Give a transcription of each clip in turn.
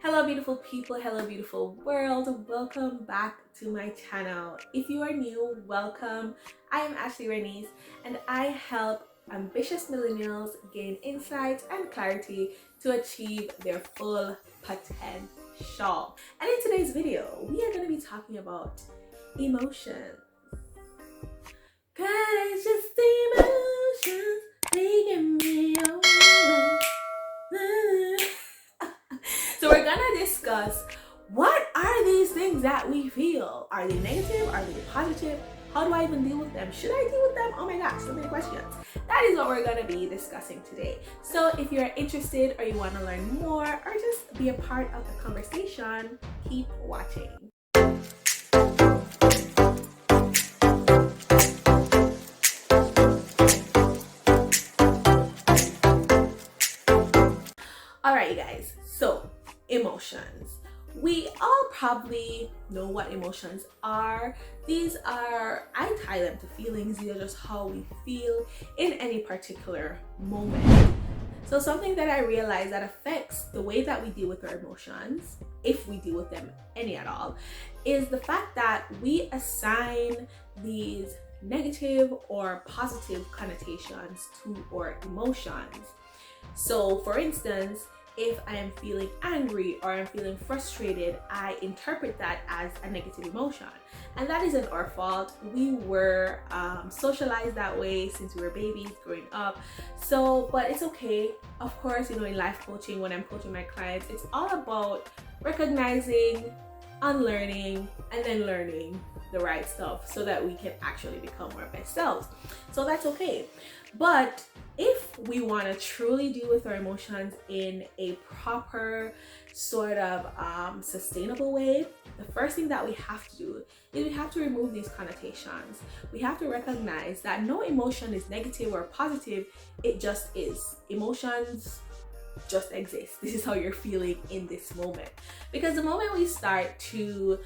Hello beautiful people, hello beautiful world, welcome back to my channel. If you are new, welcome. I am Ashley Renise and I help ambitious millennials gain insights and clarity to achieve their full potential. And in today's video, we are going to be talking about emotions. Cause it's just emotions taking me over. So we're gonna discuss what are these things that we feel? Are they negative? Are they positive? How do I even deal with them? Should I deal with them? Oh my gosh, so many questions. That is what we're gonna be discussing today. So if you're interested or you want to learn more or just be a part of the conversation, keep watching. All right, you guys, so emotions. We all probably know what emotions are. These are, I tie them to feelings. These are just how we feel in any particular moment. So something that I realize that affects the way that we deal with our emotions, if we deal with them any at all, is the fact that we assign these negative or positive connotations to our emotions. So for instance, if I am feeling angry or I'm feeling frustrated, I interpret that as a negative emotion. And that isn't our fault. We were socialized that way since we were babies growing up. So, but it's okay. Of course, you know, in life coaching, when I'm coaching my clients, it's all about recognizing, unlearning, and then learning the right stuff so that we can actually become our best selves. So that's okay. But if we want to truly deal with our emotions in a proper sort of sustainable way, the first thing that we have to do is we have to remove these connotations. We have to recognize that no emotion is negative or positive. It just is. Emotions just exist. This is how you're feeling in this moment. Because the moment we start to,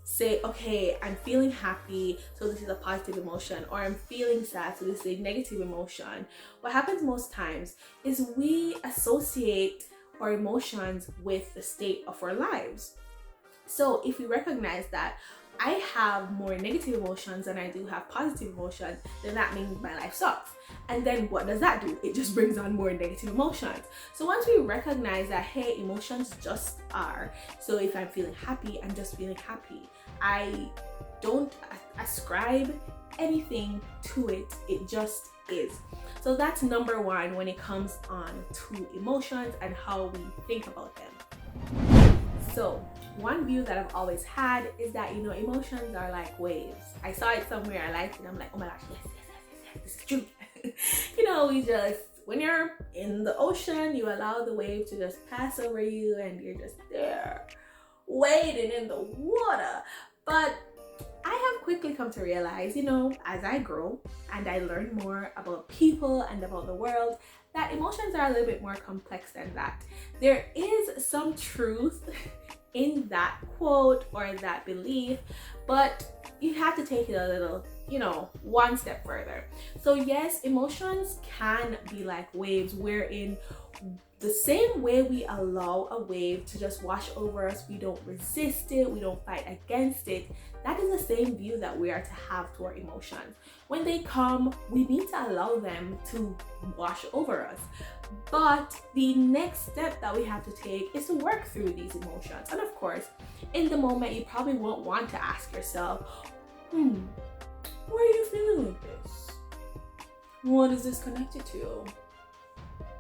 say, okay, I'm feeling happy, so this is a positive emotion, or I'm feeling sad, so this is a negative emotion. What happens most times is we associate our emotions with the state of our lives. So if we recognize that I have more negative emotions than I do have positive emotions, then that means my life sucks. And then what does that do? It just brings on more negative emotions. So once we recognize that, hey, emotions just are. So if I'm feeling happy, I'm just feeling happy. I don't ascribe anything to it. It just is. So that's number one when it comes on to emotions and how we think about them. So one view that I've always had is that, emotions are like waves. I saw it somewhere, I liked it, I'm like, oh my gosh, yes, this is true. We just, when you're in the ocean, you allow the wave to just pass over you and you're just there, wading in the water. But I have quickly come to realize, as I grow and I learn more about people and about the world, that emotions are a little bit more complex than that. There is some truth in that quote or that belief, but you have to take it a little, one step further. So yes, emotions can be like waves, wherein the same way we allow a wave to just wash over us, we don't resist it, we don't fight against it. That is the same view that we are to have to our emotions. When they come, we need to allow them to wash over us. But the next step that we have to take is to work through these emotions. And of course, in the moment, you probably won't want to ask yourself, why are you feeling like this? What is this connected to?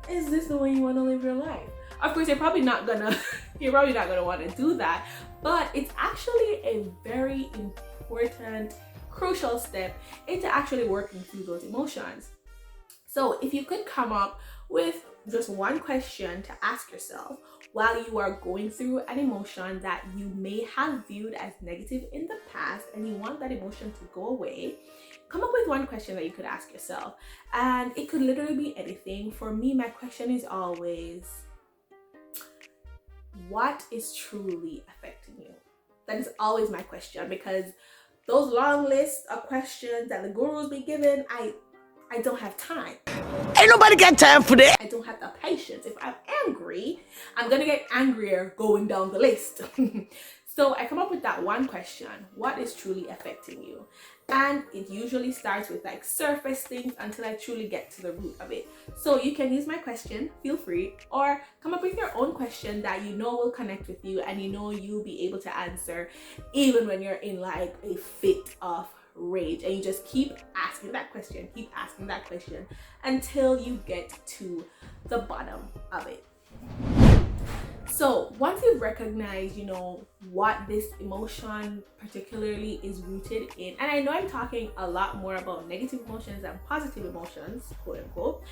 Is this the way you want to live your life? Of course, you're probably not gonna want to do that, but it's actually a very important, crucial step into actually working through those emotions. So if you could come up with just one question to ask yourself while you are going through an emotion that you may have viewed as negative in the past and you want that emotion to go away, come up with one question that you could ask yourself. And it could literally be anything. For me, my question is always, what is truly affecting you? That is always my question, because those long lists of questions that the gurus be given, I I don't have time. Ain't nobody got time for that. I don't have the patience. If I'm angry, I'm gonna get angrier going down the list. So I come up with that one question: what is truly affecting you? And it usually starts with like surface things until I truly get to the root of it. So you can use my question, feel free, or come up with your own question that you know will connect with you and you know you'll be able to answer even when you're in like a fit of rage, and you just keep asking that question until you get to the bottom of it. So once you recognize, what this emotion particularly is rooted in, and I know I'm talking a lot more about negative emotions than positive emotions, quote unquote,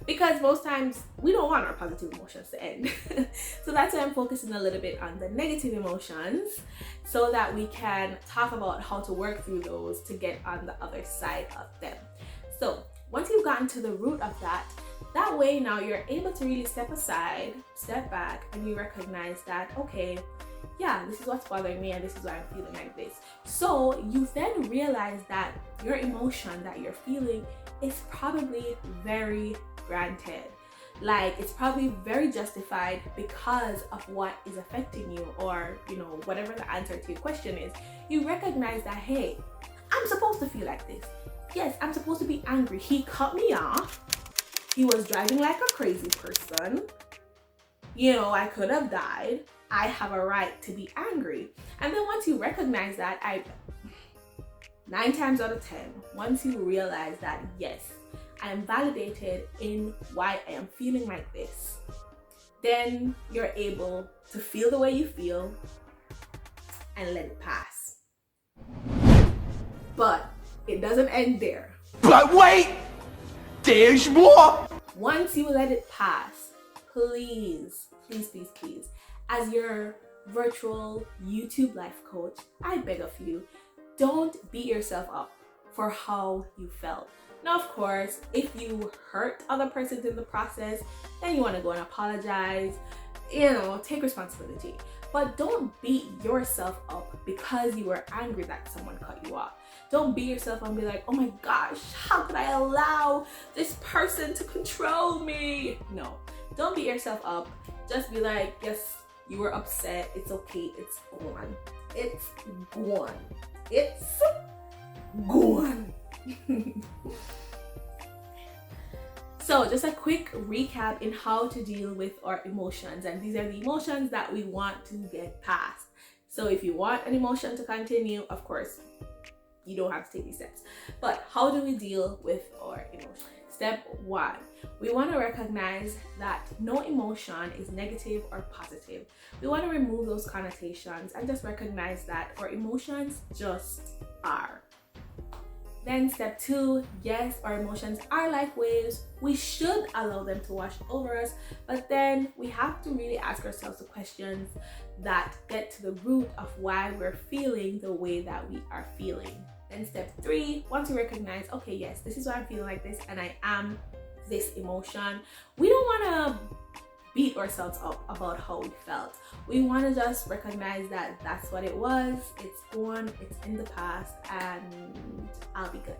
because most times we don't want our positive emotions to end. So that's why I'm focusing a little bit on the negative emotions so that we can talk about how to work through those to get on the other side of them. So once you've gotten to the root of that way now you're able to really step back, and you recognize that, okay, yeah, this is what's bothering me and this is why I'm feeling like this. So you then realize that your emotion that you're feeling is probably very granted. Like, it's probably very justified because of what is affecting you, or whatever the answer to your question is. You recognize that, hey, I'm supposed to feel like this. Yes, I'm supposed to be angry. He cut me off. He was driving like a crazy person. I could have died. I have a right to be angry. And then once you recognize that, 9 times out of 10, once you realize that, yes, I am validated in why I am feeling like this, then you're able to feel the way you feel and let it pass. But it doesn't end there. But wait, there's more. Once you let it pass, please, as your virtual YouTube life coach, I beg of you, don't beat yourself up for how you felt. Now, of course, if you hurt other persons in the process, then you want to go and apologize, take responsibility. But don't beat yourself up because you were angry that someone cut you off. Don't beat yourself up and be like, oh my gosh, how could I allow this person to control me? No, don't beat yourself up. Just be like, yes, you were upset. It's okay. It's gone. It's gone. It's gone. So just a quick recap in how to deal with our emotions, and these are the emotions that we want to get past. So if you want an emotion to continue, of course, you don't have to take these steps. But how do we deal with our emotions? Step 1, we want to recognize that no emotion is negative or positive. We want to remove those connotations and just recognize that our emotions just are. Then step 2, yes, our emotions are like waves. We should allow them to wash over us, but then we have to really ask ourselves the questions that get to the root of why we're feeling the way that we are feeling. Then step 3, once we recognize, okay, yes, this is why I'm feeling like this and I am this emotion, we don't want to beat ourselves up about how we felt. We want to just recognize that that's what it was, it's gone, it's in the past, and I'll be good.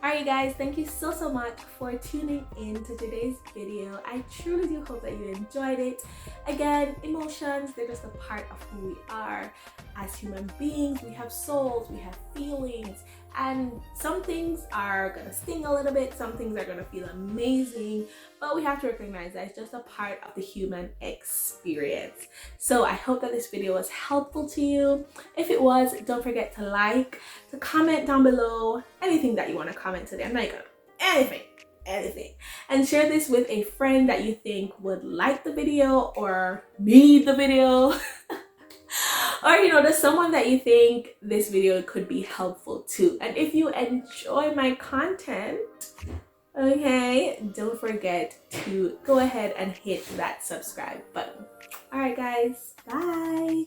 Alright guys, thank you so much for tuning in to today's video. I truly do hope that you enjoyed it. Again, emotions, they're just a part of who we are as human beings. We have souls, we have feelings, and some things are gonna sting a little bit, some things are gonna feel amazing, but we have to recognize that it's just a part of the human experience. So I hope that this video was helpful to you. If it was, don't forget to like, to comment down below anything that you want to comment today. I'm not gonna anything, and share this with a friend that you think would like the video or need the video. Or there's someone that you think this video could be helpful to. And if you enjoy my content, okay, don't forget to go ahead and hit that subscribe button. All right guys, bye.